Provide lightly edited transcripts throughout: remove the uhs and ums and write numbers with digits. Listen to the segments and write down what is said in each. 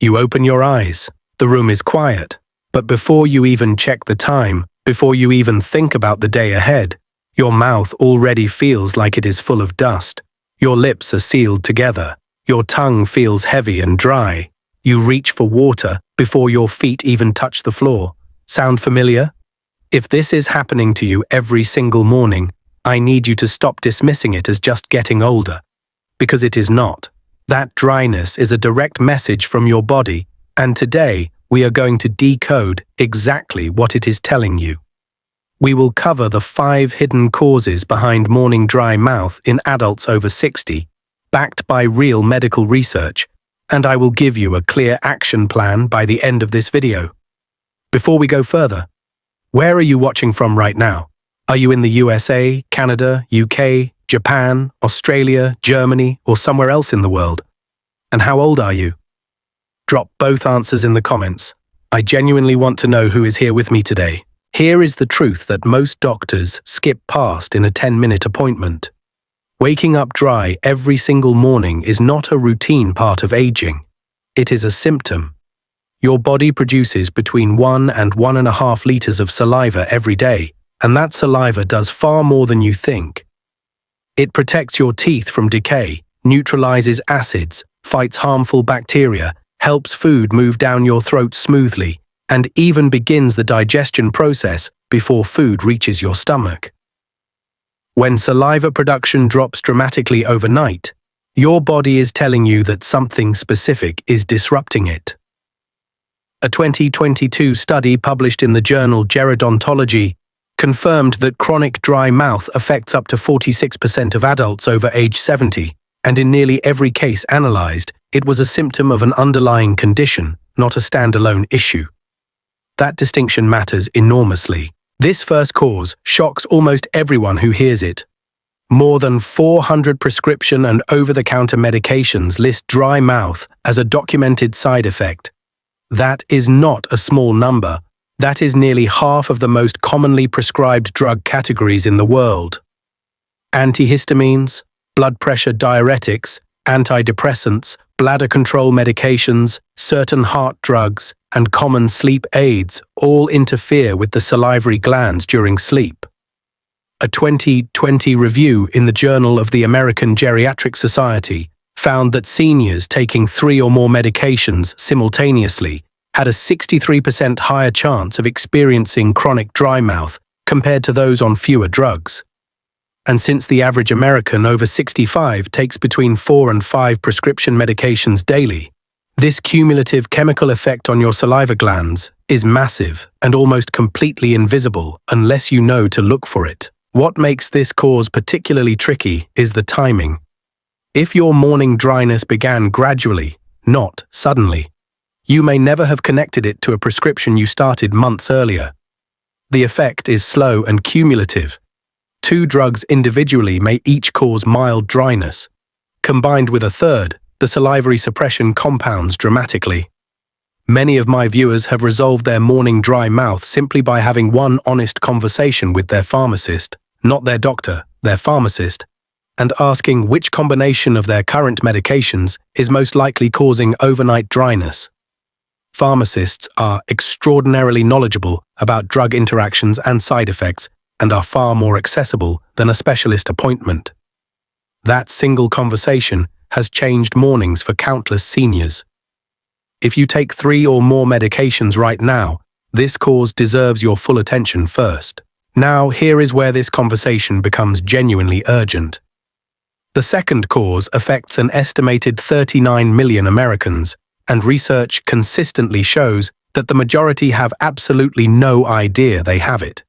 You open your eyes. The room is quiet. But before you even check the time, before you even think about the day ahead, your mouth already feels like it is full of dust. Your lips are sealed together. Your tongue feels heavy and dry. You reach for water before your feet even touch the floor. Sound familiar? If this is happening to you every single morning, I need you to stop dismissing it as just getting older. Because it is not. That dryness is a direct message from your body, and today we are going to decode exactly what it is telling you. We will cover the 5 hidden causes behind morning dry mouth in adults over 60, backed by real medical research, and I will give you a clear action plan by the end of this video. Before we go further, where are you watching from right now? Are you in the USA, Canada, UK, Japan, Australia, Germany, or somewhere else in the world? And how old are you? Drop both answers in the comments. I genuinely want to know who is here with me today. Here is the truth that most doctors skip past in a 10-minute appointment. Waking up dry every single morning is not a routine part of aging. It is a symptom. Your body produces between 1 and 1.5 liters of saliva every day, and that saliva does far more than you think. It protects your teeth from decay, neutralizes acids, fights harmful bacteria, helps food move down your throat smoothly, and even begins the digestion process before food reaches your stomach. When saliva production drops dramatically overnight, your body is telling you that something specific is disrupting it. A 2022 study published in the journal Gerodontology confirmed that chronic dry mouth affects up to 46% of adults over age 70, and in nearly every case analyzed, it was a symptom of an underlying condition, not a standalone issue. That distinction matters enormously. This first cause shocks almost everyone who hears it. More than 400 prescription and over-the-counter medications list dry mouth as a documented side effect. That is not a small number. That is nearly half of the most commonly prescribed drug categories in the world. Antihistamines, blood pressure diuretics, antidepressants, bladder control medications, certain heart drugs, and common sleep aids all interfere with the salivary glands during sleep. A 2020 review in the Journal of the American Geriatric Society found that seniors taking 3 or more medications simultaneously had a 63% higher chance of experiencing chronic dry mouth compared to those on fewer drugs. And since the average American over 65 takes between 4 and 5 prescription medications daily, this cumulative chemical effect on your saliva glands is massive and almost completely invisible unless you know to look for it. What makes this cause particularly tricky is the timing. If your morning dryness began gradually, not suddenly, you may never have connected it to a prescription you started months earlier. The effect is slow and cumulative. 2 drugs individually may each cause mild dryness. Combined with a third, the salivary suppression compounds dramatically. Many of my viewers have resolved their morning dry mouth simply by having one honest conversation with their pharmacist, not their doctor, their pharmacist, and asking which combination of their current medications is most likely causing overnight dryness. Pharmacists are extraordinarily knowledgeable about drug interactions and side effects and are far more accessible than a specialist appointment. That single conversation has changed mornings for countless seniors. If you take 3 or more medications right now, this cause deserves your full attention first. Now, here is where this conversation becomes genuinely urgent. The second cause affects an estimated 39 million Americans, and research consistently shows that the majority have absolutely no idea they have it.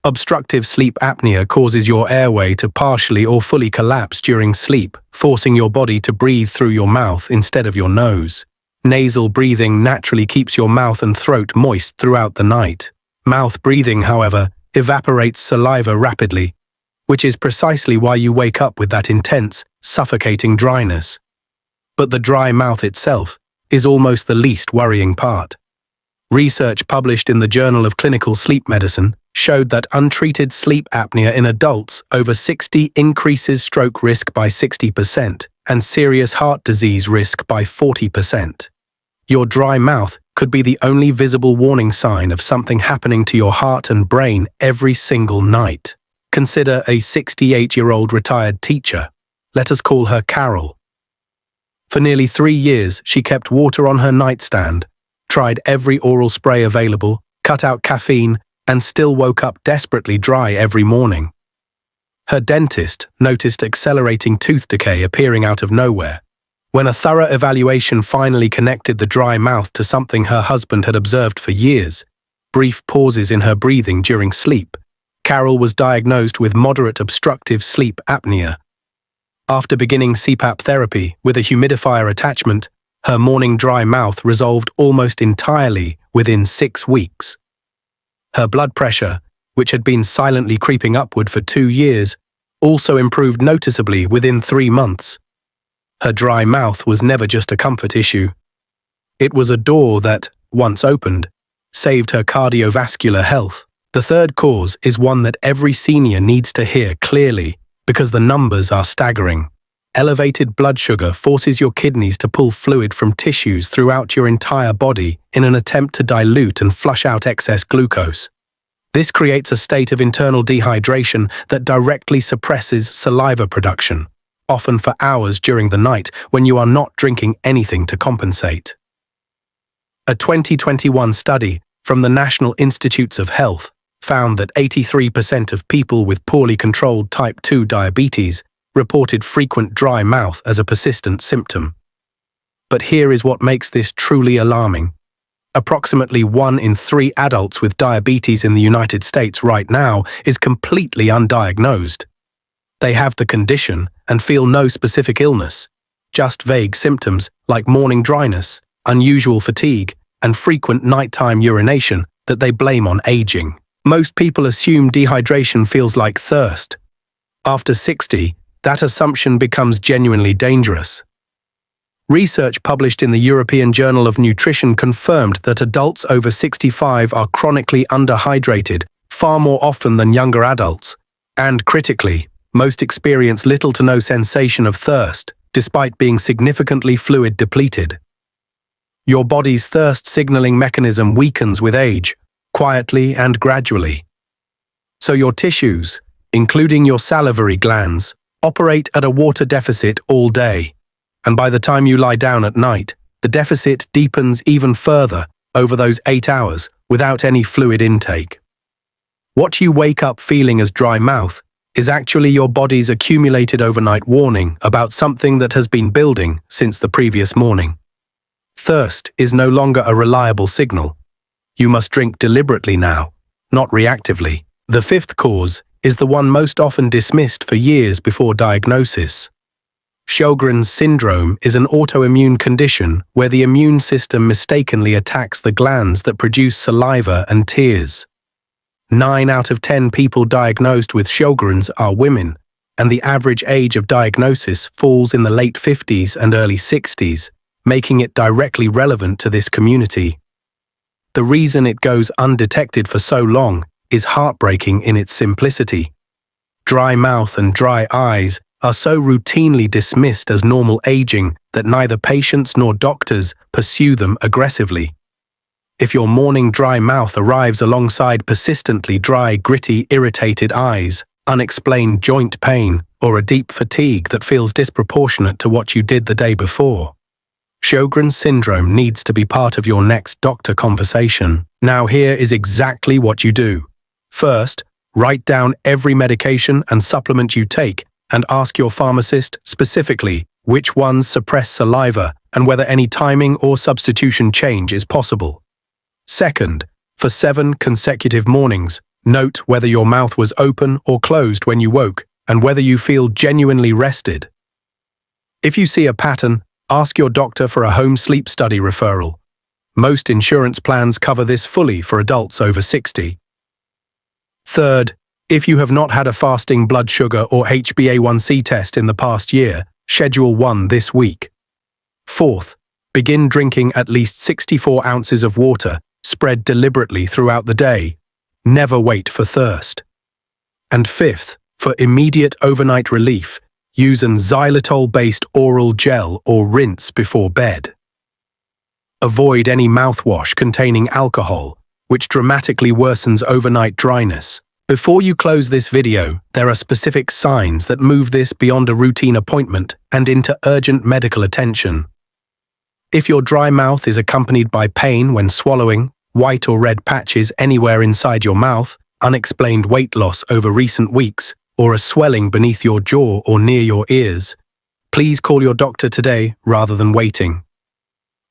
Obstructive sleep apnea causes your airway to partially or fully collapse during sleep, forcing your body to breathe through your mouth instead of your nose. Nasal breathing naturally keeps your mouth and throat moist throughout the night. Mouth breathing, however, evaporates saliva rapidly, which is precisely why you wake up with that intense, suffocating dryness. But the dry mouth itself is almost the least worrying part. Research published in the Journal of Clinical Sleep Medicine showed that untreated sleep apnea in adults over 60 increases stroke risk by 60% and serious heart disease risk by 40%. Your dry mouth could be the only visible warning sign of something happening to your heart and brain every single night. Consider a 68-year-old retired teacher. Let us call her Carol. For nearly 3 years, she kept water on her nightstand, tried every oral spray available, cut out caffeine, and still woke up desperately dry every morning. Her dentist noticed accelerating tooth decay appearing out of nowhere. When a thorough evaluation finally connected the dry mouth to something her husband had observed for years, brief pauses in her breathing during sleep, Carol was diagnosed with moderate obstructive sleep apnea. After beginning CPAP therapy with a humidifier attachment, her morning dry mouth resolved almost entirely within 6 weeks. Her blood pressure, which had been silently creeping upward for 2 years, also improved noticeably within 3 months. Her dry mouth was never just a comfort issue. It was a door that, once opened, saved her cardiovascular health. The third cause is one that every senior needs to hear clearly because the numbers are staggering. Elevated blood sugar forces your kidneys to pull fluid from tissues throughout your entire body in an attempt to dilute and flush out excess glucose. This creates a state of internal dehydration that directly suppresses saliva production, often for hours during the night when you are not drinking anything to compensate. A 2021 study from the National Institutes of Health found that 83% of people with poorly controlled type 2 diabetes reported frequent dry mouth as a persistent symptom. But here is what makes this truly alarming. Approximately 1 in 3 adults with diabetes in the United States right now is completely undiagnosed. They have the condition and feel no specific illness, just vague symptoms like morning dryness, unusual fatigue, and frequent nighttime urination that they blame on aging. Most people assume dehydration feels like thirst. After 60, that assumption becomes genuinely dangerous. Research published in the European Journal of Nutrition confirmed that adults over 65 are chronically underhydrated far more often than younger adults, and critically, most experience little to no sensation of thirst, despite being significantly fluid depleted. Your body's thirst signaling mechanism weakens with age, quietly and gradually. So your tissues, including your salivary glands, operate at a water deficit all day, and by the time you lie down at night, the deficit deepens even further over those 8 hours without any fluid intake. What you wake up feeling as dry mouth is actually your body's accumulated overnight warning about something that has been building since the previous morning. Thirst is no longer a reliable signal. You must drink deliberately now, not reactively. The fifth cause is the one most often dismissed for years before diagnosis. Sjogren's syndrome is an autoimmune condition where the immune system mistakenly attacks the glands that produce saliva and tears. 9 out of 10 people diagnosed with Sjogren's are women, and the average age of diagnosis falls in the late 50s and early 60s, making it directly relevant to this community. The reason it goes undetected for so long is heartbreaking in its simplicity. Dry mouth and dry eyes are so routinely dismissed as normal aging that neither patients nor doctors pursue them aggressively. If your morning dry mouth arrives alongside persistently dry, gritty, irritated eyes, unexplained joint pain, or a deep fatigue that feels disproportionate to what you did the day before, Sjogren's syndrome needs to be part of your next doctor conversation. Now here is exactly what you do. First, write down every medication and supplement you take and ask your pharmacist specifically which ones suppress saliva and whether any timing or substitution change is possible. Second, for 7 consecutive mornings, note whether your mouth was open or closed when you woke and whether you feel genuinely rested. If you see a pattern, ask your doctor for a home sleep study referral. Most insurance plans cover this fully for adults over 60. Third, if you have not had a fasting blood sugar or HbA1c test in the past year, schedule one this week. Fourth, begin drinking at least 64 ounces of water, spread deliberately throughout the day. Never wait for thirst. And fifth, for immediate overnight relief, use an xylitol-based oral gel or rinse before bed. Avoid any mouthwash containing alcohol, which dramatically worsens overnight dryness. Before you close this video, there are specific signs that move this beyond a routine appointment and into urgent medical attention. If your dry mouth is accompanied by pain when swallowing, white or red patches anywhere inside your mouth, unexplained weight loss over recent weeks, or a swelling beneath your jaw or near your ears, please call your doctor today rather than waiting.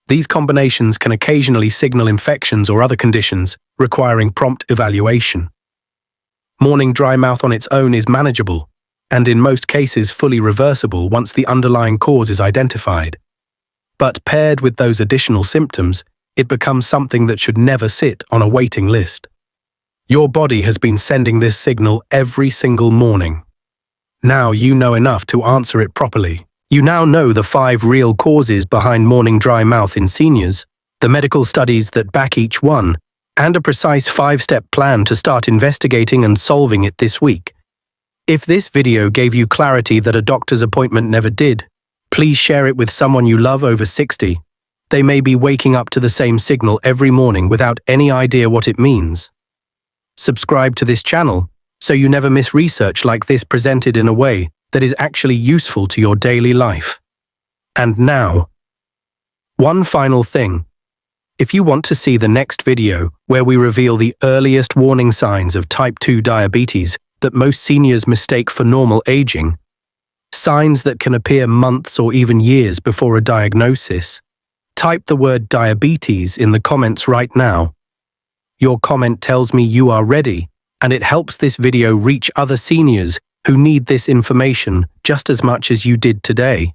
These combinations can occasionally signal infections or other conditions requiring prompt evaluation. Morning dry mouth on its own is manageable, and in most cases fully reversible once the underlying cause is identified. But paired with those additional symptoms, it becomes something that should never sit on a waiting list. Your body has been sending this signal every single morning. Now you know enough to answer it properly. You now know the 5 real causes behind morning dry mouth in seniors, the medical studies that back each one, and a precise 5-step plan to start investigating and solving it this week. If this video gave you clarity that a doctor's appointment never did, please share it with someone you love over 60. They may be waking up to the same signal every morning without any idea what it means. Subscribe to this channel so you never miss research like this presented in a way that is actually useful to your daily life. And now, one final thing. If you want to see the next video where we reveal the earliest warning signs of type 2 diabetes that most seniors mistake for normal aging, signs that can appear months or even years before a diagnosis, type the word diabetes in the comments right now. Your comment tells me you are ready, and it helps this video reach other seniors who need this information just as much as you did today.